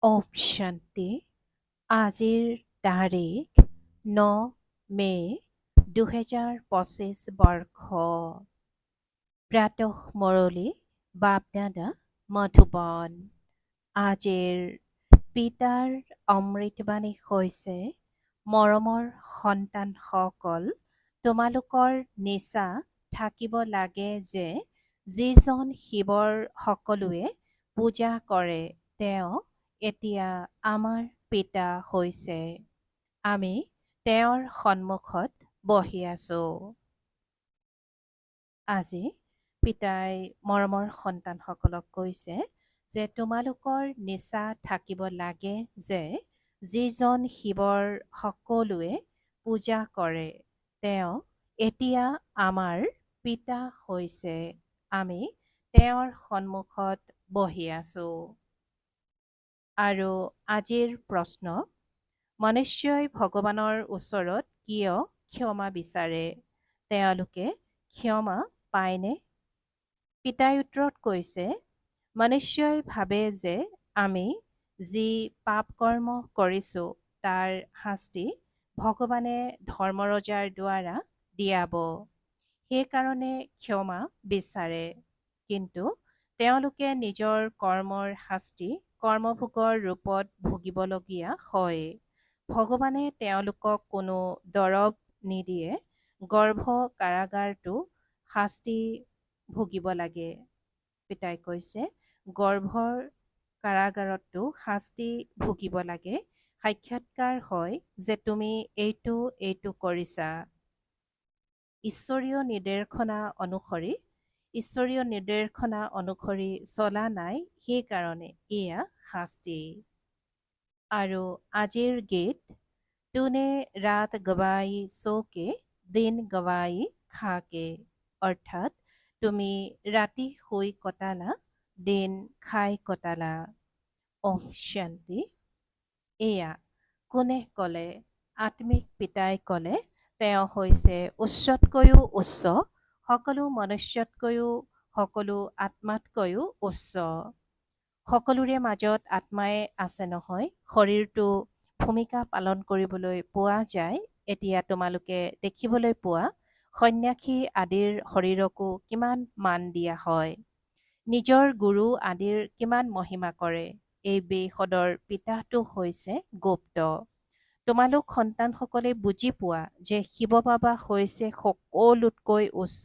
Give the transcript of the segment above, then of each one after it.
ওম শান্তি। আজিৰ তাৰিখ 9 মে 2025 বৰ্ষ। প্ৰাতঃ মুৰলী বাপদাদা মধুবন। আজিৰ পিতাৰ অমৃতবাণী হৈছে, মৰমৰ সন্তানসকল, তোমালোকৰ নিচা থাকিব লাগে যে যিজন শিৱৰ সকলোৱে পূজা কৰে তেওঁ এতিয়া আমাৰ পিতা হৈছে। আমি তেওঁৰ সন্মুখত বহি আছো। আজি পিতাই মৰমৰ সন্তানসকলক কৈছে যে তোমালোকৰ নিচা থাকিব লাগে যে যিজন শিৱৰ সকলোৱে পূজা কৰে তেওঁ এতিয়া আমাৰ পিতা হৈছে। আমি তেওঁৰ সন্মুখত বহি আছো। আৰু আজিৰ প্ৰশ্ন, মনুষ্যই ভগৱানৰ ওচৰত কিয় ক্ষমা বিচাৰে? তেওঁলোকে ক্ষমা পায়নে? পিতাই উত্তৰত কৈছে, মনুষ্যই ভাবে যে আমি যি পাপ কৰ্ম কৰিছো তাৰ শাস্তি ভগৱানে ধৰ্মৰজাৰ দ্বাৰা দিয়াব। সেইকাৰণে ক্ষমা বিচাৰে। কিন্তু তেওঁলোকে নিজৰ কৰ্মৰ শাস্তি কৰ্মভোগৰ ৰূপত ভুগিবলগীয়া হয়। ভগৱানে তেওঁলোকক কোনো দৰৱ নিদিয়ে, গৰ্ভ কাৰাগাৰটো শাস্তি ভুগিব লাগে। পিতাই কৈছে, গৰ্ভৰ কাৰাগাৰতো শাস্তি ভুগিব লাগে। সাক্ষাৎকাৰ হয় যে তুমি এইটো এইটো কৰিছা। ঈশ্বৰীয় নিৰ্দেশনা অনুসৰি চলা নাই, সেইকাৰণে এয়া শাস্তি। আৰু আজিৰ গীত, তুনে ৰাত গৱাই চোকে দিন গৱাই খাকে, অৰ্থাৎ তুমি ৰাতি শুই কটালা, দিন খাই কটালা। ওম শান্তি। এয়া কোনে ক'লে? আত্মিক পিতাই ক'লে, তেওঁ হৈছে উচ্চতকৈও উচ্চ, সকলো মনুষ্যতকৈও, সকলো আত্মাতকৈও উচ্চ। সকলোৰে মাজত আত্মাই আছে নহয়, শৰীৰটো ভূমিকা পালন কৰিবলৈ পোৱা যায়। এতিয়া তোমালোকে দেখিবলৈ পোৱা সন্ন্যাসী আদিৰ শৰীৰকো কিমান মান দিয়া হয়, নিজৰ গুৰু আদিৰ কিমান মহিমা কৰে। এই বেশদৰ পিতাটো হৈছে গুপ্ত। তোমালোক সন্তানসকলে বুজি পোৱা যে শিৱ বাবা হৈছে সকলোতকৈ উচ্চ,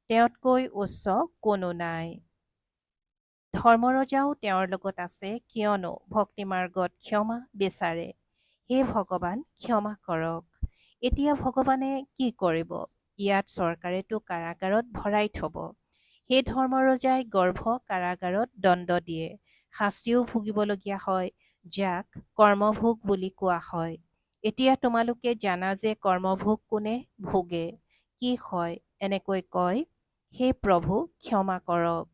তেওঁতকৈ উচ্চ কোনো নাই। ধৰ্মৰজাও তেওঁৰ লগত আছে, কিয়নো ভক্তি মাৰ্গত ক্ষমা বিচাৰে। হে ভগৱান, ক্ষমা কৰক। এতিয়া ভগৱানে কি কৰিব? ইয়াত চৰকাৰেতো কাৰাগাৰত ভৰাই থব। সেই ধৰ্মৰজাই গৰ্ভ কাৰাগাৰত দণ্ড দিয়ে, শাস্তিও ভুগিবলগীয়া হয়, যাক কৰ্মভোগ বুলি কোৱা হয়। এতিয়া তোমালোকে জানা যে কৰ্মভোগ কোনে ভোগে, কি হয়, এনেকৈ কয়, হে প্ৰভু ক্ষমা কৰক।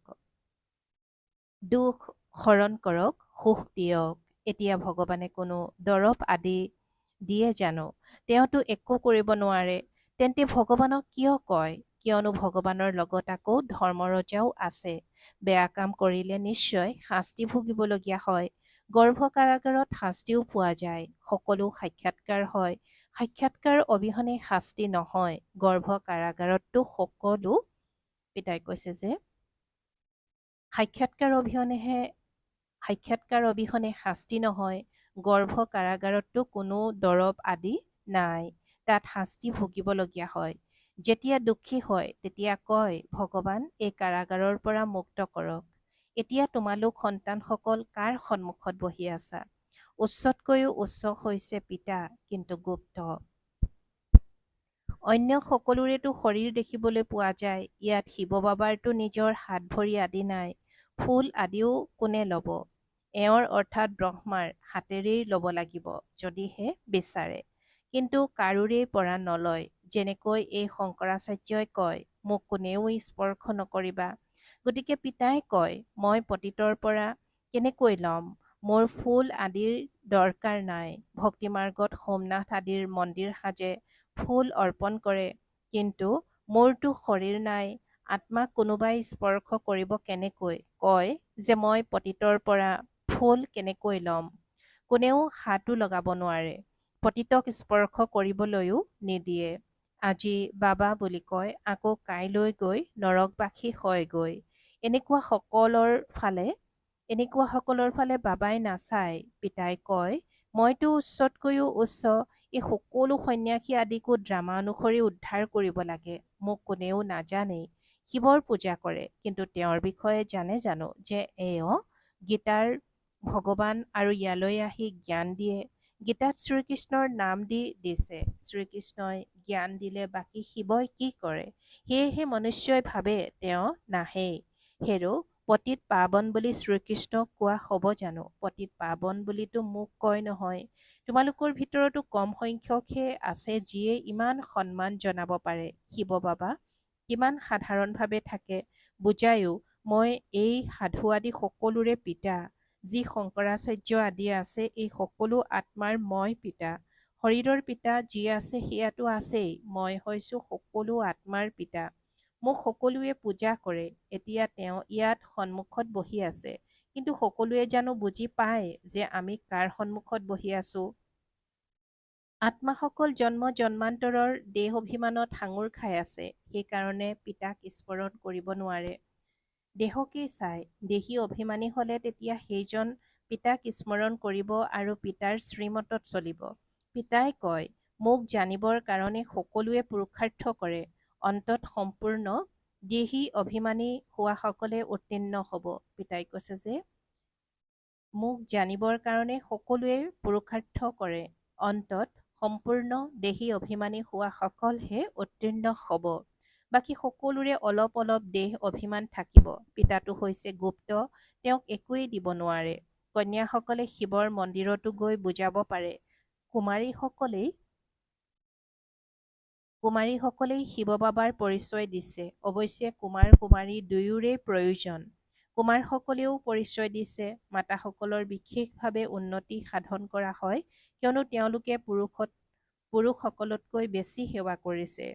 দুখ হৰণ কৰক, সুখ দিয়ক। এতিয়া ভগৱানে কোনো দৰৱ আদি দিয়ে জানো? তেওঁতো একো কৰিব নোৱাৰে। তেন্তে ভগৱানক কিয় কয়? কিয়নো ভগৱানৰ লগত আকৌ ধৰ্মৰজাও আছে। বেয়া কাম কৰিলে নিশ্চয় শাস্তি ভুগিবলগীয়া হয়। গৰ্ভ কাৰাগাৰত শাস্তিও পোৱা যায়, সকলো সাক্ষাৎকাৰ হয়। সাক্ষাৎকাৰ অবিহনে শাস্তি নহয়। গৰ্ভ কাৰাগাৰততো সকলো, পিতাই কৈছে যে সাক্ষাৎকাৰ অবিহনে শাস্তি নহয়। গৰ্ভ কাৰাগাৰততো কোনো দৰৱ আদি নাই, তাত শাস্তি ভুগিবলগীয়া হয়। যেতিয়া দুখী হয় তেতিয়া কয়, ভগৱান এই কাৰাগাৰৰ পৰা মুক্ত কৰক। এতিয়া তোমালোক সন্তানসকল কাৰ সন্মুখত বহি আছা? উচ্চতকৈও উচ্চ হৈছে পিতা, কিন্তু গুপ্ত। অন্য সকলোৰেতো শৰীৰ দেখিবলৈ পোৱা যায়। ইয়াত শিৱ বাবাৰতো নিজৰ হাত ভৰি আদি নাই, ফুল আদিও কোনে ল'ব? এওঁৰ অৰ্থাৎ ব্ৰহ্মাৰ হাতেৰেই ল'ব লাগিব, যদিহে বিচাৰে। কিন্তু কাৰোৰেই পৰা নলয়। যেনেকৈ এই শংকৰাচাৰ্যই কয়, মোক কোনেও স্পৰ্শ নকৰিবা। গতিকে পিতাই কয়, মই পতিতৰ পৰা কেনেকৈ ল'ম? মোৰ ফুল আদিৰ দৰকাৰ নাই। ভক্তি মাৰ্গত সোমনাথ আদিৰ মন্দিৰ সাজে, ফুল অৰ্পণ কৰে, কিন্তু মোৰতো শৰীৰ নাই। আত্মাক কোনোবাই স্পৰ্শ কৰিব কেনেকৈ? কয় যে মই পতিতৰ পৰা ফুল কেনেকৈ ল'ম? কোনেও হাতো লগাব নোৱাৰে। পতিতক স্পৰ্শ কৰিবলৈও নিদিয়ে। আজি বাবা বুলি কয়, আকৌ কাইলৈ গৈ নৰকবাসী হয়গৈ। এনেকুৱা সকলৰ ফালে বাবাই নাচায়। পিতাই কয়, মইতো উচ্চতকৈও উচ্চ, এই সকলো সন্ন্যাসী আদিকো ড্ৰামা অনুসৰি উদ্ধাৰ কৰিব লাগে। মোক কোনেও নাজানেই। শিৱৰ পূজা কৰে, কিন্তু তেওঁৰ বিষয়ে জানে জানো যে এওঁ গীতাৰ ভগৱান আৰু ইয়ালৈ আহি জ্ঞান দিয়ে? গীতাত শ্ৰীকৃষ্ণৰ নাম দিছে। শ্ৰীকৃষ্ণই জ্ঞান দিলে বাকী শিৱই কি কৰে? সেয়েহে মনুষ্যই ভাবে তেওঁ নাহেই। হেৰ' পতিত পাৱন বুলি শ্ৰীকৃষ্ণক কোৱা হ'ব জানো? পতিত পাৱন বুলিতো মোক কয় নহয়। তোমালোকৰ ভিতৰতো কম সংখ্যকহে আছে যিয়ে ইমান সন্মান জনাব পাৰে। শিৱ বাবা কিমান সাধাৰণভাৱে থাকে। বুজায়ো, মই এই সাধু আদি সকলোৰে পিতা। যি শংকৰাচাৰ্য আদি আছে, এই সকলো আত্মাৰ মই পিতা। শৰীৰৰ পিতা যি আছে সেয়াতো আছেই। মই হৈছো সকলো আত্মাৰ পিতা। মোক সকলোৱে পূজা কৰে। এতিয়া তেওঁ ইয়াত সন্মুখত বহি আছে। কিন্তু সকলোৱে জানো বুজি পায় যে আমি কাৰ সন্মুখত বহি আছো? আত্মাসকল জন্ম জন্মান্তৰৰ দেহ অভিমানত সাঙুৰ খাই আছে। সেইকাৰণে পিতাক স্মৰণ কৰিব নোৱাৰে। দেহকেই চাই দেহী অভিমানী হলে তেতিয়া সেইজন পিতাক স্মৰণ কৰিব আৰু পিতাৰ শ্ৰীমতত চলিব। পিতাই কয়, মোক জানিবৰ কাৰণে সকলোৱে পুৰুষাৰ্থ কৰে। অন্তত সম্পূৰ্ণ দেহী অভিমানী হোৱাসকলে উত্তীৰ্ণ হ'ব। পিতাই কৈছে যে মোক জানিবৰ কাৰণে সকলোৱে পুৰুষাৰ্থ কৰে। অন্তত সম্পূৰ্ণ দেহী অভিমানী হোৱাসকলহে উত্তীৰ্ণ হ'ব। বাকী সকলোৰে অলপ অলপ দেহ অভিমান থাকিব। পিতাটো হৈছে গুপ্ত, তেওঁক একোৱেই দিব নোৱাৰে। কন্যাসকলে শিৱৰ মন্দিৰতো গৈ বুজাব পাৰে। কুমাৰীসকলেই শিৱ বাবাৰ পৰিচয় দিছে। অৱশ্যে কুমাৰ কুমাৰী দুয়োৰে প্ৰয়োজন। কুমাৰসকলেও পৰিচয় দিছে। মাতাসকলৰ বিশেষভাৱে উন্নতি সাধন কৰা হয়, কিয়নো তেওঁলোকে পুৰুষসকলতকৈ বেছি সেৱা কৰিছে।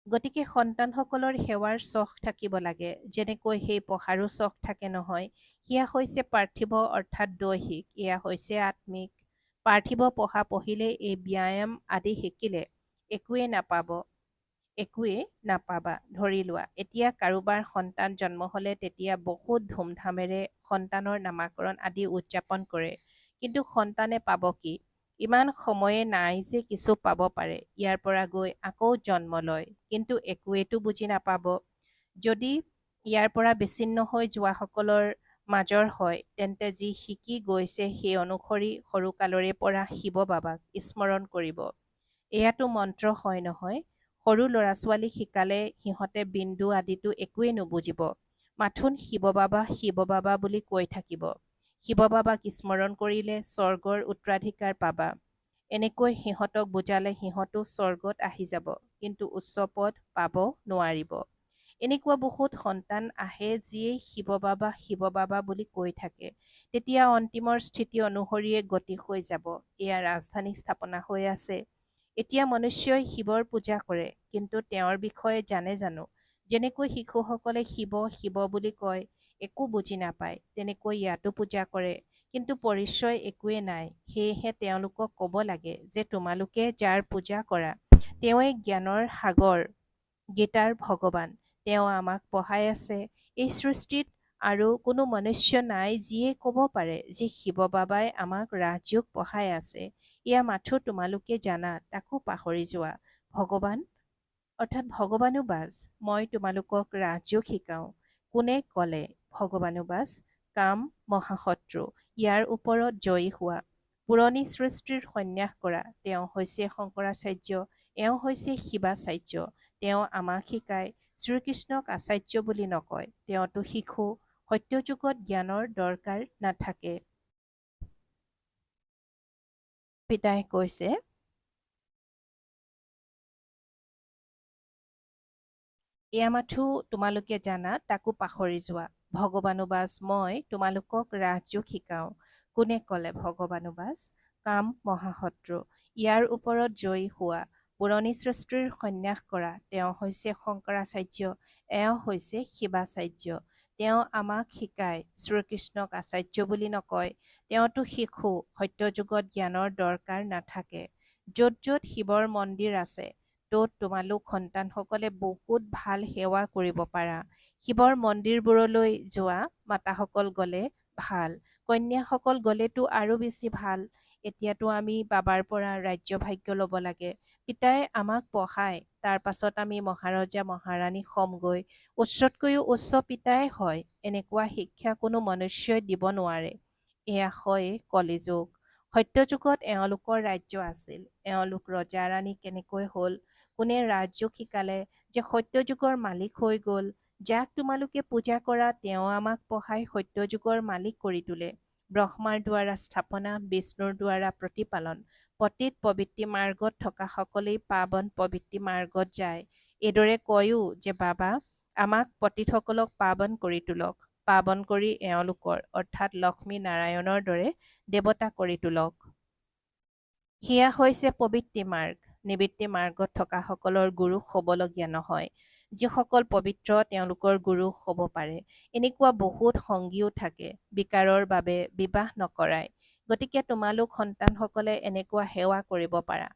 গতিকে সন্তানসকলৰ সেৱাৰ চখ থাকিব লাগে। যেনেকৈ সেই পঢ়াৰো চখ থাকে নহয়। সেয়া হৈছে পাৰ্থিৱ অৰ্থাৎ দৈহিক, এয়া হৈছে আত্মিক। পাৰ্থিৱ পঢ়া পঢ়িলে, এই ব্যায়াম আদি শিকিলে একোৱে নাপাবা। ধৰি লোৱা, এতিয়া কাৰোবাৰ সন্তান জন্ম হলে তেতিয়া বহুত ধুমধামেৰে সন্তানৰ নামাকৰণ আদি উদযাপন কৰে। কিন্তু সন্তানে পাব কি? ইমান সময়ে নাই যে কিছু পাব পাৰে। ইয়াৰ পৰা গৈ আকৌ জন্ম লয়, কিন্তু একোৱেতো বুজি নাপাব। যদি ইয়াৰ পৰা বিচ্ছিন্ন হৈ যোৱাসকলৰ মাজৰ হয়, তেন্তে যি শিকি গৈছে সেই অনুসৰি সৰুকালৰে পৰা শিৱ বাবাক স্মৰণ কৰিব। এয়াতো মন্ত্ৰ হয় নহয়। সৰু ল'ৰা ছোৱালীক শিকালে সিহঁতে বিন্দু আদিতো একোৱেই নুবুজিব। মাথোন শিৱ বাবা বুলি কৈ থাকিব। শিৱ বাবাক স্মৰণ কৰিলে স্বৰ্গৰ উত্তৰাধিকাৰ পাবা। এনেকৈ সিহঁতক বুজালে সিহঁতো স্বৰ্গত আহি যাব, কিন্তু উচ্চ পদ পাব নোৱাৰিব। এনেকুৱা বহুত সন্তান আহে যিয়ে শিৱ বাবা বুলি কৈ থাকে। তেতিয়া অন্তিমৰ স্থিতি অনুসৰিয়ে গতি হৈ যাব। এয়া ৰাজধানী স্থাপনা হৈ আছে। এতিয়া মনুষ্যই শিৱৰ পূজা কৰে, কিন্তু তেওঁৰ বিষয়ে জানে জানো? যেনেকৈ শিশুসকলে শিৱ শিৱ বুলি কয়, একো বুজি নাপায়, তেনেকৈ ইয়াতো পূজা কৰে, কিন্তু পৰিচয় একোৱে নাই। সেয়েহে তেওঁলোকক ক'ব লাগে যে তোমালোকে যাৰ পূজা কৰা, তেওঁৱেই জ্ঞানৰ সাগৰ, গীতাৰ ভগৱান। তেওঁ আমাক পঢ়াই আছে। এই সৃষ্টিত আৰু কোনো মনুষ্য নাই যিয়ে ক'ব পাৰে যে শিৱ বাবাই আমাক ৰাজযোগ পঢ়াই আছে। এয়া মাথো তোমালোকে জানা, তাকো পাহৰি যোৱা। ভগৱানুবাজ, মই তোমালোকক ৰাজযোগ শিকাওঁ। কোনে ক'লে? ভগৱানুবাজ, কাম মহাশত্ৰু, ইয়াৰ ওপৰত জয়ী হোৱা। পুৰণি সৃষ্টিৰ সন্যাস কৰা। তেওঁ হৈছে শংকৰাচাৰ্য, এওঁ হৈছে শিৱাচাৰ্য। তেওঁ আমাক শিকায়। শ্ৰীকৃষ্ণক আচাৰ্য বুলি নকয়, তেওঁতো শিশু। সত্যযুগত জ্ঞানৰ দৰকাৰ নাথাকে। পিতাই কৈছে, এয়া মাথো তোমালোকে জানা, তাকো পাহৰি যোৱা। ভগৱানুবাজ, মই তোমালোকক ৰাজযোগ শিকাওঁ। কোনে ক'লে? ভগৱানুবাজ, কাম মহাশত্ৰু, ইয়াৰ ওপৰত জয়ী হোৱা। পুৰণি সৃষ্টিৰ সন্যাস কৰা। তেওঁ হৈছে শংকৰাচাৰ্য, এওঁ হৈছে শিৱাচাৰ্য। তেওঁ আমাক শিকায়। শ্ৰীকৃষ্ণক আচাৰ্য বুলি নকয়, তেওঁতো শিশু। সত্যযুগত জ্ঞানৰ দৰকাৰ নাথাকে। য'ত য'ত শিৱৰ মন্দিৰ আছে, ত'ত তোমালোক সন্তানসকলে বহুত ভাল সেৱা কৰিব পাৰা। শিৱৰ মন্দিৰবোৰলৈ যোৱা মাতাসকল গ'লে ভাল, কন্যাসকল গ'লেতো আৰু বেছি ভাল। এতিয়াতো আমি বাবাৰ পৰা ৰাজ্যভাগ্য ল'ব লাগে। পিতাই আমাক পঢ়ায়, তাৰ পাছত আমি মহাৰজা মহাৰাণী হ'মগৈ। উচ্চতকৈও উচ্চ পিতাই হয়। এনেকুৱা শিক্ষা কোনো মনুষ্যই দিব নোৱাৰে। এয়া হয় কলিযুগ। সত্যযুগত এওঁলোকৰ ৰাজ্য আছিল। এওঁলোক ৰজা ৰাণী কেনেকৈ হ'ল, কোনে ৰাজযোগ শিকালে যে সত্যযুগৰ মালিক হৈ গ'ল। যাক তোমালোকে পূজা কৰা তেওঁ আমাক পঢ়াই সত্যযুগৰ মালিক কৰি তোলে। ব্ৰহ্মাৰ দ্বাৰা স্থাপনা, বিষ্ণুৰ দ্বাৰা প্ৰতিপালন। পতিত পবিত্ৰী মাৰ্গত থকা সকলেই পাৱন পবিত্ৰী মাৰ্গত যায়। এইদৰে কয়ো যে বাবা আমাক পতিতসকলক পাৱন কৰি তোলক, পাৱন কৰি এওঁলোকৰ অৰ্থাৎ লক্ষ্মী নাৰায়ণৰ দৰে দেৱতা কৰি তোলক। সেয়া হৈছে পবিত্ৰী মাৰ্গ। নিবৃত্তি মাৰ্গত থকা সকলৰ গুৰু হ'বলগীয়া নহয়। যিসকল পবিত্ৰ তেওঁলোকৰ গুৰু হ'ব পাৰে। এনেকুৱা বহুত সংগীও থাকে, বিকাৰৰ বাবে বিবাহ নকৰায়। গতিকে তোমালোক সন্তানসকলে এনেকুৱা সেৱা কৰিব পাৰা।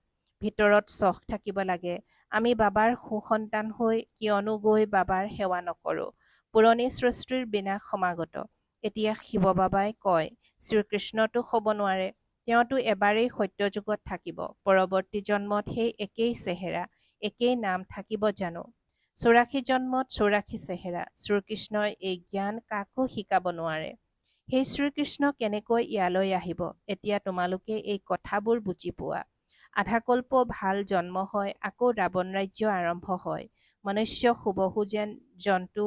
ভিতৰত চখ থাকিব লাগে, আমি বাবাৰ সুসন্তান হৈ কিয়নো গৈ বাবাৰ সেৱা নকৰোঁ। পুৰণি সৃষ্টিৰ বিনাশ সমাগত। এতিয়া শিৱ বাবাই কয়, শ্ৰীকৃষ্ণতো হ'ব নোৱাৰে। তেওঁতো এবাৰেই সত্যযুগত থাকিব, পৰৱৰ্তী জন্মত সেই একেই চেহেৰা, একেই নাম থাকিব জানো? 84 জন্মত 84 চেহেৰা। শ্ৰীকৃষ্ণই এই জ্ঞান কাকো শিকাব নোৱাৰে। সেই শ্ৰীকৃষ্ণ কেনেকৈ ইয়ালৈ আহিব? এতিয়া তোমালোকে এই কথাবোৰ বুজি পোৱা। আধাকল্প ভাল জন্ম হয়, আকৌ ৰাৱণ ৰাজ্য আৰম্ভ হয়। মনুষ্য হুবহু যেন জন্তু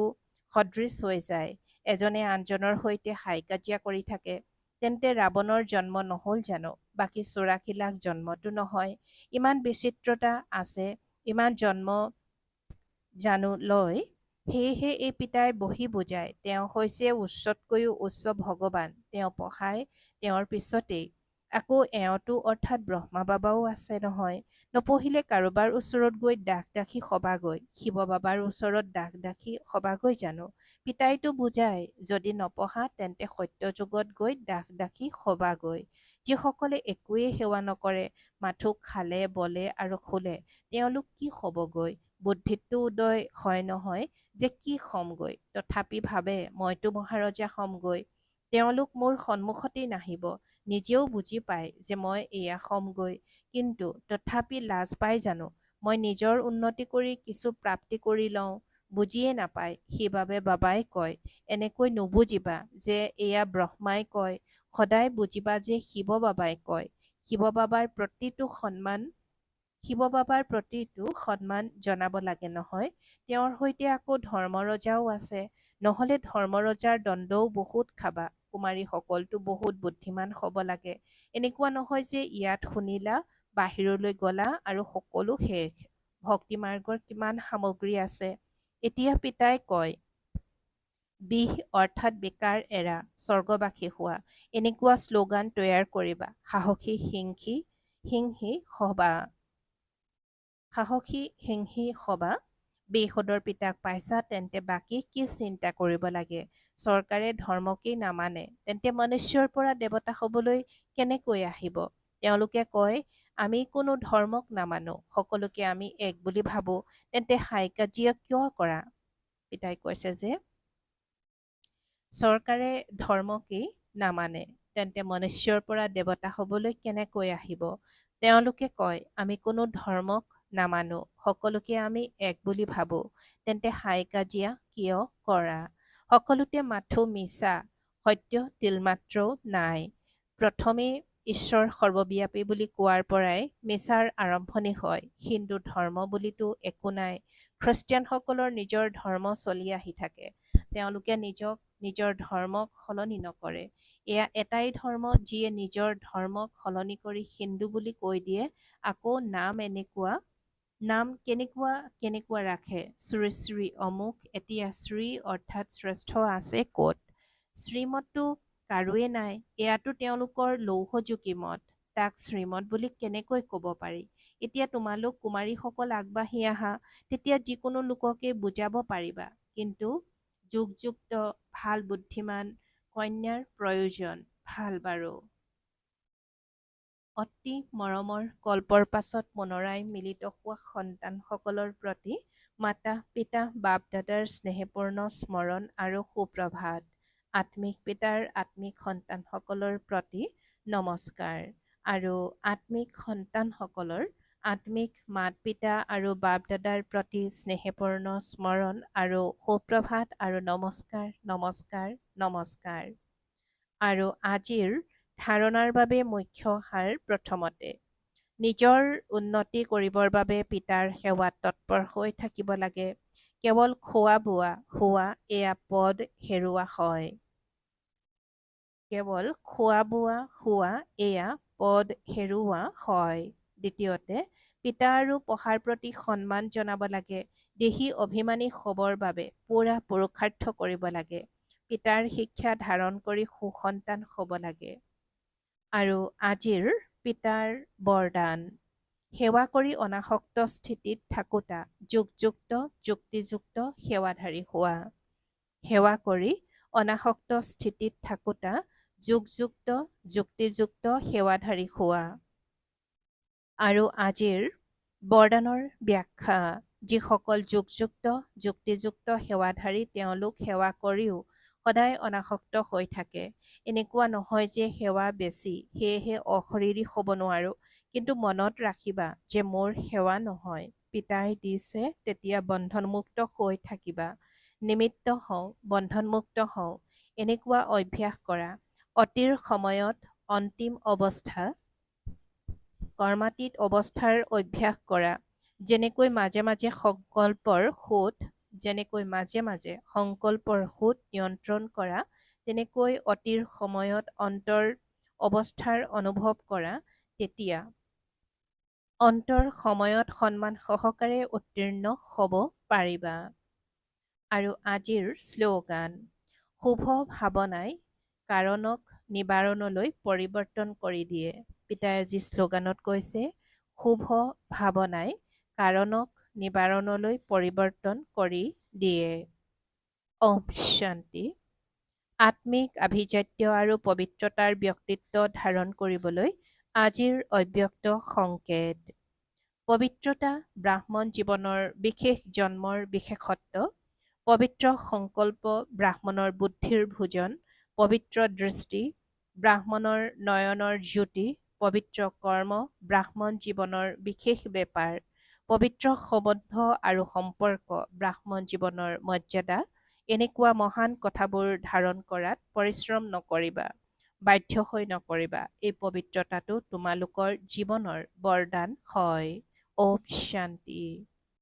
সদৃশ হৈ যায়, এজনে আনজনৰ সৈতে হাই কাজিয়া কৰি থাকে। তেন্তে ৰাৱণৰ জন্ম নহ'ল জানো? বাকী 84 লাখ জন্মতো নহয়। ইমান বিচিত্ৰতা আছে, ইমান জন্ম জানো লয়। সেয়েহে এই পিতাই বহি বুজায়, তেওঁ হৈছে উচ্চতকৈও উচ্চ ভগৱান। তেওঁ পঢ়ায়, তেওঁৰ পিছতেই আকৌ এওঁতো অৰ্থাৎ ব্ৰহ্মা বাবাও আছে নহয়। নপঢ়িলে কাৰোবাৰ ওচৰত গৈ দাস দাসী হবাগৈ। শিৱ বাবাৰ ওচৰত দাস দাসী হবাগৈ জানো? পিতাইতো বুজায়, যদি নপঢ়া তেন্তে সত্যযুগত গৈ দাস দাসী হবাগৈ। যিসকলে একোৱেই সেৱা নকৰে, মাথো খালে বলে আৰু শুলে, তেওঁলোক কি হ'বগৈ? বুদ্ধিতটো উদয় হয় নহয় যে কি হ'মগৈ, তথাপি ভাবে মইতো মহাৰজা হ'মগৈ। তেওঁলোক মোৰ সন্মুখতেই নাহিব, নিজেও বুজি পায় যে মই এয়া হ'মগৈ, কিন্তু তথাপি লাজ পাই জানো? মই নিজৰ উন্নতি কৰি কিছু প্ৰাপ্তি কৰি লওঁ, বুজিয়ে নাপায়। সেইবাবে বাবাই কয়, এনেকৈ নুবুজিবা যে এয়া ব্ৰহ্মাই কয়, সদায় বুজিবা যে শিৱ বাবাই কয়। শিৱ বাবাৰ প্ৰতিটো সন্মান জনাব লাগে নহয়। তেওঁৰ সৈতে আকৌ ধৰ্মৰজাও আছে, নহ'লে ধৰ্মৰজাৰ দণ্ডও বহুত খাবা। কুমাৰীসকলতো বহুত বুদ্ধিমান হ'ব লাগে। এনেকুৱা নহয় যে ইয়াত শুনিলা, বাহিৰলৈ গ'লা আৰু সকলো শেষ। ভক্তি মাৰ্গৰ কিমান সামগ্ৰী আছে। এতিয়া পিতাই কয়, বিহ অৰ্থাৎ বিকাৰ এৰা, স্বৰ্গবাসী হোৱা। এনেকুৱা শ্লোগান তৈয়াৰ কৰিবা। সাহসী সিংহী হবা। বেশদৰ পিতাক পাইছা, তেন্তে বাকী কি চিন্তা কৰিব লাগে? চৰকাৰে ধৰ্মকেই নামানে, তেন্তে মনুষ্যৰ পৰা দেৱতা হ'বলৈ কেনেকৈ আহিব? তেওঁলোকে কয়, আমি কোনো ধৰ্মক নামানো, সকলোকে আমি এক বুলি ভাবো, তেন্তে হাই কাজিয়া কিয় কৰা? পিতাই কৈছে যে চৰকাৰে ধৰ্মকেই নামানে, তেন্তে মনুষ্যৰ পৰা দেৱতা হ'বলৈ কেনেকৈ আহিব? তেওঁলোকে কয়, আমি কোনো ধৰ্মক নামানো, সকলোকে আমি এক বুলি ভাবো, তেন্তে হাই কাজিয়া কিয় কৰা? সকলোতে মাথো মিছা, সত্য তিলমাত্ৰও নাই। প্ৰথমেই ঈশ্বৰ সৰ্বব্যাপী বুলি কোৱাৰ পৰাই মিছাৰ আৰম্ভণি হয়। হিন্দু ধৰ্ম বুলিতো একো নাই। খ্ৰীষ্টিয়ানসকলৰ নিজৰ ধৰ্ম চলি আহি থাকে। তেওঁলোকে নিজক নিজৰ ধৰ্মক সলনি নকৰে। এয়া এটাই ধৰ্ম, যিয়ে নিজৰ ধৰ্মক সলনি কৰি হিন্দু বুলি কৈ দিয়ে। আকৌ নাম কেনেকুৱা কেনেকুৱা ৰাখে, শ্ৰী শ্ৰী অমুক। এতিয়া শ্ৰী অৰ্থাৎ শ্ৰেষ্ঠ আছে ক'ত? শ্ৰীমতটো কাৰোৱে নাই। এয়াতো তেওঁলোকৰ লৌহযুগী মত, তাক শ্ৰীমত বুলি কেনেকৈ ক'ব পাৰি? এতিয়া তোমালোক কুমাৰীসকল আগবাঢ়ি আহা, তেতিয়া যিকোনো লোককে বুজাব পাৰিবা। কিন্তু যুগযুক্ত ভাল বুদ্ধিমান কন্যাৰ প্ৰয়োজন ভাল বাৰু। অতি মৰমৰ কল্পৰ পাছত পুনৰাই মিলিত হোৱা সন্তানসকলৰ প্ৰতি মাতা পিতা বাপ দাদাৰ স্নেহপূৰ্ণ স্মৰণ আৰু সুপ্ৰভাত। আত্মিক পিতাৰ আত্মিক সন্তানসকলৰ প্ৰতি নমস্কাৰ আৰু আত্মিক সন্তানসকলৰ আত্মিক মাত পিতা আৰু বাপ দাদাৰ প্ৰতি স্নেহপূৰ্ণ স্মৰণ আৰু সুপ্ৰভাত আৰু নমস্কাৰ নমস্কাৰ নমস্কাৰ। আৰু আজিৰ ধাৰণাৰ বাবে মুখ্য সাৰ প্ৰথমতে নিজৰ উন্নতি কৰিবৰ বাবে পিতাৰ সেৱাত তৎপৰ হৈ থাকিব লাগে। কেৱল খোৱা বোৱা শোৱা এয়া পদ হেৰুওৱা হয়। কেৱল খোৱা বোৱা শোৱা এয়া পদ হেৰুওৱা হয়। দ্বিতীয়তে পিতা আৰু পঢ়াৰ প্ৰতি সন্মান জনাব লাগে। দেশী অভিমানী হ'বৰ বাবে পুৰা পুৰুষাৰ্থ কৰিব লাগে। পিতাৰ শিক্ষা ধাৰণ কৰি সুসন্তান হ'ব লাগে। আৰু আজিৰ পিতাৰ বৰদান সেৱা কৰি অনাসক্ত স্থিতিত থাকোঁতা যুগযুক্ত যুক্তিযুক্ত সেৱাধাৰী হোৱা। সেৱা কৰি অনাসক্ত স্থিতিত থাকোঁতা যুগযুক্ত যুক্তিযুক্ত সেৱাধাৰী হোৱা। আৰু আজিৰ বৰদানৰ ব্যাখ্যা যিসকল যুগযুক্ত যুক্তিযুক্ত সেৱাধাৰী তেওঁলোক সেৱা কৰিও সদায় অনাসক্ত হৈ থাকে। এনেকুৱা নহয় যে সেৱা বেছি সেয়েহে অশৰীৰী হ'ব নোৱাৰোঁ, কিন্তু মনত ৰাখিবা যে মোৰ সেৱা নহয় পিতাই দিছে তেতিয়া বন্ধনমুক্ত হৈ থাকিবা। নিমিত্ত হওঁ বন্ধনমুক্ত হওঁ এনেকুৱা অভ্যাস কৰা। অতিৰ সময়ত অন্তিম অৱস্থা কৰ্মাতীত অৱস্থাৰ অভ্যাস কৰা। যেনেকৈ মাজে মাজে সংকল্পৰ সোঁত নিয়ন্ত্ৰণ কৰা, তেনেকৈ অতিৰ সময়ত অন্তৰ অৱস্থাৰ অনুভৱ কৰা। তেতিয়া অন্তৰ সময়ত সন্মান সহকাৰে উত্তীৰ্ণ হ'ব পাৰিবা। আৰু আজিৰ শ্লোগান শুভ ভাৱনাই কাৰণক নিবাৰণলৈ পৰিৱৰ্তন কৰি দিয়ে। পিতাই আজি শ্লোগানত কৈছে শুভ ভাৱনাই কাৰণক নিবাৰণলৈ পৰিৱৰ্তন কৰি দিয়ে। ওম শান্তি। আত্মিক আভিজাত্য আৰু পবিত্ৰতাৰ ব্যক্তিত্ব ধাৰণ কৰিবলৈ আজিৰ অব্যক্ত সংকেত। পবিত্ৰতা ব্ৰাহ্মণ জীৱনৰ বিশেষ জন্মৰ বিশেষত্ব। পবিত্ৰ সংকল্প ব্ৰাহ্মণৰ বুদ্ধিৰ ভোজন। পবিত্ৰ দৃষ্টি ব্ৰাহ্মণৰ নয়নৰ জ্যোতি। পবিত্ৰ কৰ্ম ব্ৰাহ্মণ জীৱনৰ বিশেষ বেপাৰ। পবিত্ৰ সম্বন্ধ আৰু সম্পৰ্ক ব্ৰাহ্মণ জীৱনৰ মৰ্যাদা। এনেকুৱা মহান কথাবোৰ ধাৰণ কৰাত পৰিশ্ৰম নকৰিবা, বাধ্য হৈ নকৰিবা। এই পবিত্ৰতাটো তোমালোকৰ জীৱনৰ বৰদান হয়। ওম শান্তি।